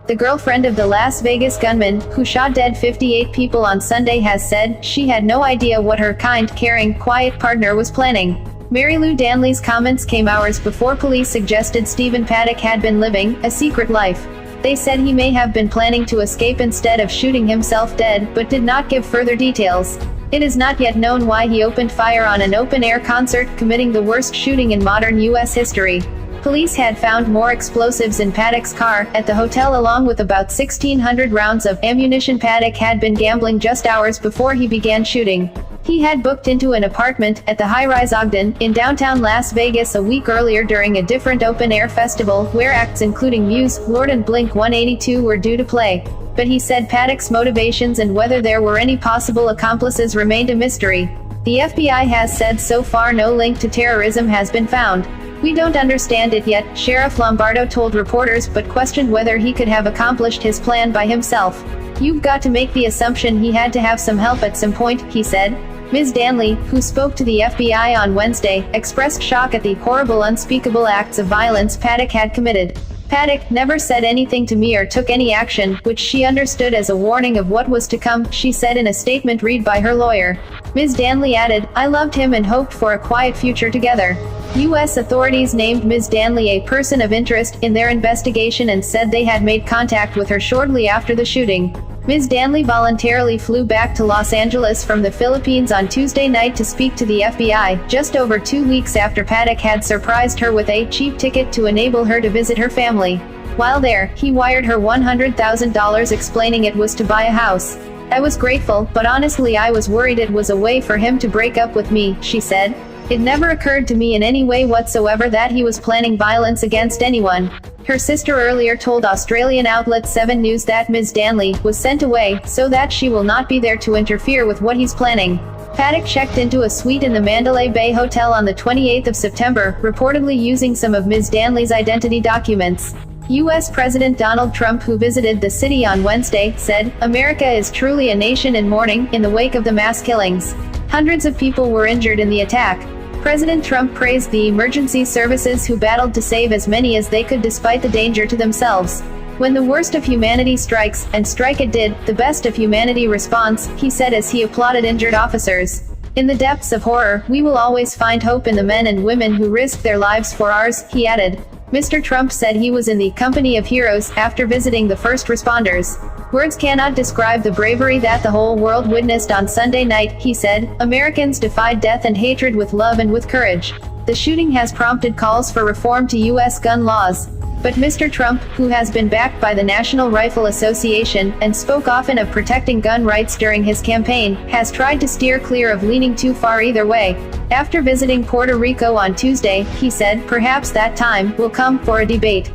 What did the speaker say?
The girlfriend of the Las Vegas gunman, who shot dead 58 people on Sunday, has said she had no idea what her kind, caring, quiet partner was planning. Marilou Danley's comments came hours before police suggested Stephen Paddock had been living a secret life. They said he may have been planning to escape instead of shooting himself dead, but did not give further details. It is not yet known why he opened fire on an open-air concert, committing the worst shooting in modern U.S. history. Police had found more explosives in Paddock's car at the hotel along with about 1,600 rounds of ammunition. Paddock had been gambling just hours before he began shooting. He had booked into an apartment at the high-rise Ogden in downtown Las Vegas a week earlier during a different open-air festival, where acts including Muse, Lorde and Blink-182 were due to play. But he said Paddock's motivations and whether there were any possible accomplices remained a mystery. The FBI has said so far no link to terrorism has been found. "We don't understand it yet," Sheriff Lombardo told reporters, but questioned whether he could have accomplished his plan by himself. "You've got to make the assumption he had to have some help at some point," he said. Ms. Danley, who spoke to the FBI on Wednesday, expressed shock at the horrible, unspeakable acts of violence Paddock had committed. "Paddock never said anything to me or took any action, which she understood as a warning of what was to come," she said in a statement read by her lawyer. Ms. Danley added, "I loved him and hoped for a quiet future together." U.S. authorities named Ms. Danley a person of interest in their investigation and said they had made contact with her shortly after the shooting. Ms. Danley voluntarily flew back to Los Angeles from the Philippines on Tuesday night to speak to the FBI, just over 2 weeks after Paddock had surprised her with a cheap ticket to enable her to visit her family. While there, he wired her $100,000 explaining it was to buy a house. "I was grateful, but honestly I was worried it was a way for him to break up with me," she said. "It never occurred to me in any way whatsoever that he was planning violence against anyone." Her sister earlier told Australian outlet 7 News that Ms. Danley was sent away so that she will not be there to interfere with what he's planning. Paddock checked into a suite in the Mandalay Bay Hotel on the 28th of September, reportedly using some of Ms. Danley's identity documents. U.S. President Donald Trump, who visited the city on Wednesday, said, "America is truly a nation in mourning in the wake of the mass killings. Hundreds of people were injured in the attack." President Trump praised the emergency services who battled to save as many as they could despite the danger to themselves. "When the worst of humanity strikes, and strike it did, the best of humanity responds," he said as he applauded injured officers. "In the depths of horror, we will always find hope in the men and women who risked their lives for ours," he added. Mr. Trump said he was in the company of heroes after visiting the first responders. "Words cannot describe the bravery that the whole world witnessed on Sunday night," he said. "Americans defied death and hatred with love and with courage." The shooting has prompted calls for reform to U.S. gun laws. But Mr. Trump, who has been backed by the National Rifle Association, and spoke often of protecting gun rights during his campaign, has tried to steer clear of leaning too far either way. After visiting Puerto Rico on Tuesday, he said, "Perhaps that time will come for a debate."